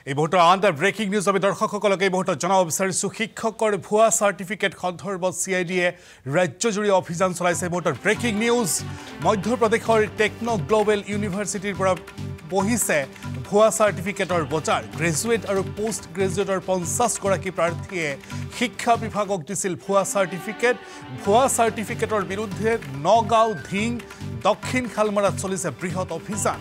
এই মুহূৰ্তৰ under breaking news আমি দৰ্শকসকলক এই মুহূৰ্তত জনাব বিচাৰিছোঁ শিক্ষকৰ ভুৱা চাৰ্টিফিকেট সন্দৰ্ভত CIDয়ে ৰাজ্যজুৰি অভিযান চলাইছে। এই মুহূৰ্তৰ ব্ৰেকিং নিউজ মধ্যপ্ৰদেশৰ টেকনো গ্লোবেল ইউনিভাৰ্চিটিৰ পৰা বহিছে ভুৱা চাৰ্টিফিকেটৰ বজাৰ। গ্ৰেজুৱেট আৰু পোষ্ট গ্ৰেজুৱেটৰ 50 গৰাকী প্ৰাৰ্থীয়ে শিক্ষা বিভাগক দিছিল ভুৱা চাৰ্টিফিকেট। ভুৱা চাৰ্টিফিকেটৰ বিৰুদ্ধে নগাঁও ধিং দক্ষিণ খালমাৰাত চলিছে বৃহৎ অভিযান।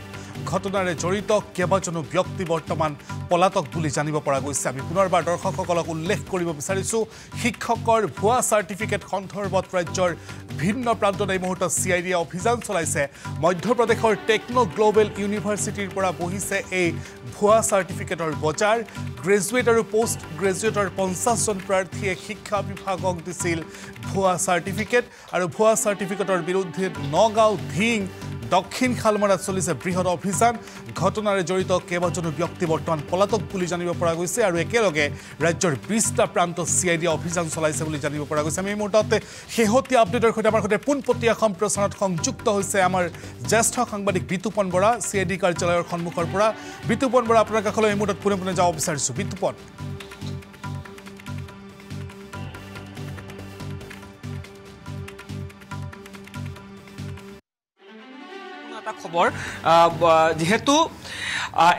ঘটনাৰে জড়িত কেইবাজনো ব্যক্তি বৰ্তমান পলাতক বুলি জানিব পৰা গৈছে। আমি পুনৰবাৰ দৰ্শকসকলক উল্লেখ কৰিব বিচাৰিছোঁ শিক্ষকৰ ভুৱা চাৰ্টিফিকেট সন্দৰ্ভত ৰাজ্যৰ ভিন্ন প্ৰান্তত এই মুহূৰ্তত CIDয়ে অভিযান চলাইছে। মধ্যপ্ৰদেশৰ টেকনো গ্লোবেল ইউনিভাৰ্চিটিৰ পৰা বহিছে এই ভুৱা চাৰ্টিফিকেটৰ বজাৰ। গ্ৰেজুৱেট আৰু পোষ্ট গ্ৰেজুৱেটৰ 50জন প্ৰাৰ্থীয়ে শিক্ষা বিভাগক দিছিল ভুৱা চাৰ্টিফিকেট আৰু ভুৱা চাৰ্টিফিকেটৰ বিৰুদ্ধে নগাঁও ধিং দক্ষিণ খালমাৰাত চলিছে বৃহৎ অভিযান। ঘটনাৰে জড়িত কেইবাজনো ব্যক্তি বৰ্তমান পলাতক বুলি জানিব পৰা গৈছে আৰু একেলগে ৰাজ্যৰ 20টা প্ৰান্তত CIDয়ে অভিযান চলাইছে বুলি জানিব পৰা গৈছে। আমি এই মুহূৰ্তত শেহতীয়া আপডেটৰ সৈতে আমাৰ সৈতে পোনপটীয়া সম্প্ৰচাৰত সংযুক্ত হৈছে আমাৰ জ্যেষ্ঠ সাংবাদিক বিতুপন বৰা CID কাৰ্যালয়ৰ সন্মুখৰ পৰা। বিতুপন বৰা, আপোনাৰ কাষলৈ এই মুহূৰ্তত পোনে পোনে যাব বিচাৰিছোঁ। বিতুপন, খবৰ যেহেতু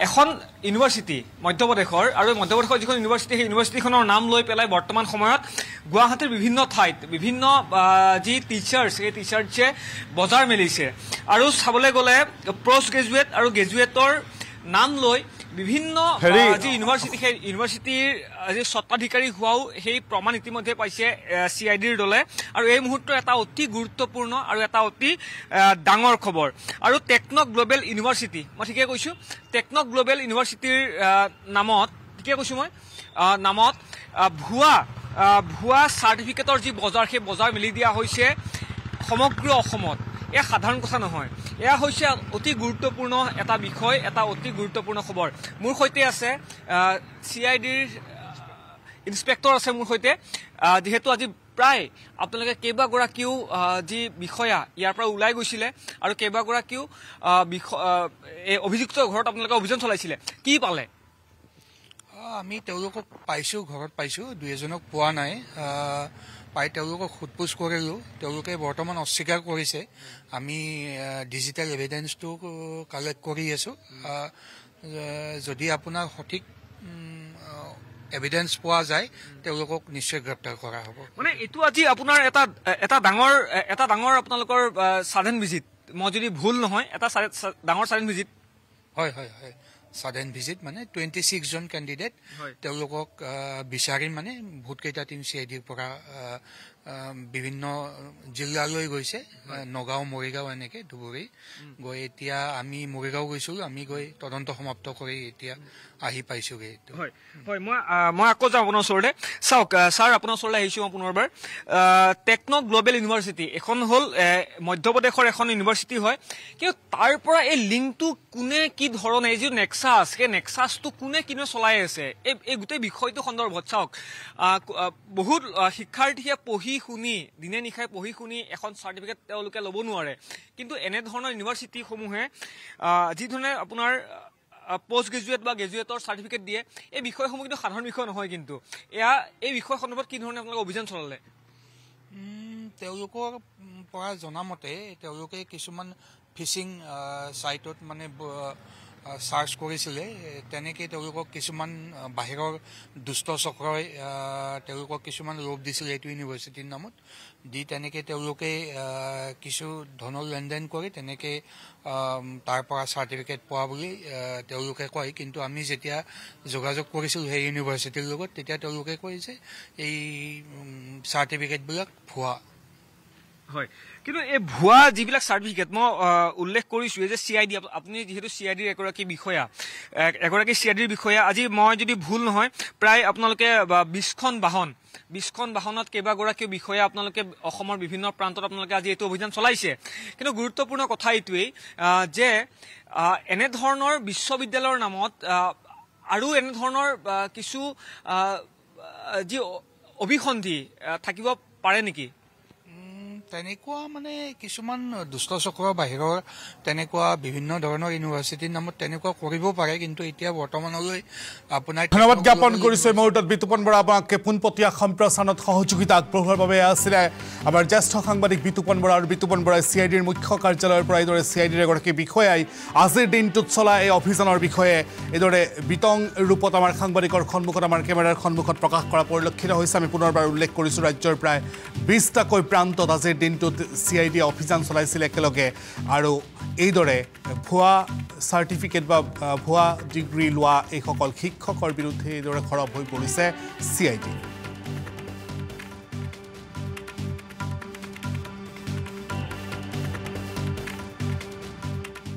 এখন ইউনিভাৰ্চিটি মধ্যপ্ৰদেশৰ আৰু মধ্যপ্ৰদেশৰ যিখন ইউনিভাৰ্চিটি সেই ইউনিভাৰ্চিটিখনৰ নাম লৈ পেলাই বৰ্তমান সময়ত গুৱাহাটীৰ বিভিন্ন ঠাইত বিভিন্ন যি টিচাৰ্ছ সেই টিচাৰ্ছে বজাৰ মেলিছে আৰু চাবলৈ গ'লে পোষ্ট গ্ৰেজুৱেট আৰু গ্ৰেজুৱেটৰ নাম লৈ বিভিন্ন যি ইউনিভাৰ্চিটি সেই ইউনিভাৰ্চিটিৰ যি স্বত্বাধিকাৰী হোৱাও সেই প্ৰমাণ ইতিমধ্যে পাইছে CIDৰ দলে। আৰু এই মুহূৰ্তৰ এটা অতি গুৰুত্বপূৰ্ণ আৰু এটা অতি ডাঙৰ খবৰ। আৰু টেকনো গ্লোবেল ইউনিভাৰ্চিটি, মই ঠিকে কৈছোঁ, টেকনো গ্লোবেল ইউনিভাৰ্চিটিৰ নামত, ঠিকে কৈছোঁ মই, নামত ভুৱা চাৰ্টিফিকেটৰ যি বজাৰ সেই বজাৰ মেলি দিয়া হৈছে সমগ্ৰ অসমত। এয়া সাধাৰণ কথা নহয়, এয়া হৈছে অতি গুৰুত্বপূৰ্ণ এটা বিষয়, এটা অতি গুৰুত্বপূৰ্ণ খবৰ। মোৰ সৈতে আছে CIDৰ ইনস্পেক্টৰ আছে মোৰ সৈতে। যিহেতু আজি প্ৰায় আপোনালোকে কেইবাগৰাকীও যি বিষয়া ইয়াৰ পৰা ওলাই গৈছিলে আৰু কেইবাগৰাকীও এই অভিযুক্তৰ ঘৰত আপোনালোকে অভিযান চলাইছিলে, কি পালে? আমি তেওঁলোকক পাইছোঁ, ঘৰত পাইছোঁ, 2এজনক পোৱা নাই। পাই তেওঁলোকক সোধপোছ কৰিলোঁ, তেওঁলোকে বৰ্তমান অস্বীকাৰ কৰিছে। আমি ডিজিটেল এভিডেন্সটো কালেক্ট কৰি আছোঁ। যদি আপোনাৰ সঠিক এভিডেন্স পোৱা যায় তেওঁলোকক নিশ্চয় গ্ৰেপ্তাৰ কৰা হ'ব। মানে এইটো আজি আপোনাৰ এটা ডাঙৰ আপোনালোকৰ ছাডেন ভিজিট, মই যদি ভুল নহয়, এটা ডাঙৰ ছাডেন ভিজিট। হয়, ছাডেন ভিজিট মানে 26জন কেণ্ডিডেট তেওঁলোকক বিচাৰি মানে বহুতকেইটা টিম CIDৰ পৰা বিভিন্ন জিলালৈ গৈছে, নগাঁও, মৰিগাঁও, এনেকে ধুবুৰী গৈ এতিয়া আমি মৰিগাঁও গৈছিলোঁ। আমি গৈ তদন্ত সমাপ্ত কৰি এতিয়া আহি পাইছোঁগৈ। হয়, মই আকৌ যাওঁ আপোনাৰ ওচৰতে। চাওক ছাৰ, আপোনাৰ ওচৰলৈ আহিছোঁ মই পুনৰবাৰ। টেকনো গ্লোবেল ইউনিভাৰ্চিটি এখন হ'ল মধ্যপ্ৰদেশৰ এখন ইউনিভাৰ্চিটি হয়, কিন্তু তাৰ পৰা এই লিংকটো কোনে কি ধৰণে, এই যি নেক্সাছ, সেই নেক্সাছটো কোনে কিনে চলাই আছে, এই গোটেই বিষয়টো সন্দৰ্ভত চাওক, বহুত শিক্ষাৰ্থীয়ে পঢ়ি শুনি, দিনে নিশাই পঢ়ি শুনি এখন চাৰ্টিফিকেট তেওঁলোকে ল'ব নোৱাৰে। কিন্তু এনেধৰণৰ ইউনিভাৰ্চিটিসমূহে যিধৰণে আপোনাৰ পোষ্ট গ্ৰেজুৱেট বা গ্ৰেজুৱেটৰ চাৰ্টিফিকেট দিয়ে, এই বিষয়সমূহ কিন্তু সাধাৰণ বিষয় নহয়। কিন্তু এই বিষয় সন্দৰ্ভত কি ধৰণে আপোনালোকে অভিযান চলালে? তেওঁলোকৰ পৰা জনামতে তেওঁলোকে কিছুমান ফিচিং ছাইটত মানে চাৰ্চ কৰিছিলে। তেনেকৈ তেওঁলোকক কিছুমান বাহিৰৰ দুষ্ট চক্ৰই তেওঁলোকক কিছুমান লোভ দিছিলে এইটো ইউনিভাৰ্চিটিৰ নামত দি, তেনেকৈ তেওঁলোকে কিছু ধনৰ লেনদেন কৰি তেনেকৈ তাৰ পৰা চাৰ্টিফিকেট পোৱা বুলি তেওঁলোকে কয়। কিন্তু আমি যেতিয়া যোগাযোগ কৰিছিলোঁ সেই ইউনিভাৰ্চিটিৰ লগত, তেতিয়া তেওঁলোকে কয় যে এই চাৰ্টিফিকেটবিলাক ভুৱা। হয়, কিন্তু এই ভুৱা যিবিলাক চাৰ্টিফিকেট মই উল্লেখ কৰিছোঁ যে CID, আপুনি যিহেতু CIDৰ এগৰাকী বিষয়া, আজি মই যদি ভুল নহয় প্ৰায় আপোনালোকে 20খন বাহনত কেইবাগৰাকীও বিষয়া আপোনালোকে অসমৰ বিভিন্ন প্ৰান্তত আপোনালোকে আজি এইটো অভিযান চলাইছে। কিন্তু গুৰুত্বপূৰ্ণ কথা এইটোৱেই যে এনেধৰণৰ বিশ্ববিদ্যালয়ৰ নামত আৰু এনেধৰণৰ কিছু যি অভিসন্ধি থাকিব পাৰে নেকি? তেনেকুৱা মানে কিছুমান দুষ্ট চক্ৰৰ বাহিৰৰ তেনেকুৱা বিভিন্ন ধৰণৰ ইউনিভাৰ্চিটিৰ নামত তেনেকুৱা কৰিব পাৰে কিন্তু এতিয়া বৰ্তমানলৈ আপোনাৰ ধন্যবাদ জ্ঞাপন কৰিছো এই মুহূৰ্তত বিতুপন বৰা আপোনাক পোনপটীয়া সম্প্ৰচাৰণত সহযোগিতা আগবঢ়োৱাৰ বাবে আছিলে আমাৰ জ্যেষ্ঠ সাংবাদিক বিতুপন বৰা আৰু বিতুপন বৰাই CIDৰ মুখ্য কাৰ্যালয়ৰ পৰা এইদৰে CIDৰ এগৰাকী বিষয়াই আজিৰ দিনটোত চলা এই অভিযানৰ বিষয়ে এইদৰে বিতং ৰূপত আমাৰ সাংবাদিকৰ সন্মুখত আমাৰ কেমেৰাৰ সন্মুখত প্ৰকাশ কৰা পৰিলক্ষিত হৈছে আমি পুনৰবাৰ উল্লেখ কৰিছো ৰাজ্যৰ প্ৰায় 20টাকৈ প্ৰান্তত আজিৰ দিনটোত CID অভিযান চলাইছিল একেলগে আৰু এইদৰে ভুৱা চাৰ্টিফিকেট বা ভুৱা ডিগ্ৰী লোৱা এইসকল শিক্ষকৰ বিৰুদ্ধে এইদৰে খৰব হৈ পৰিছে CID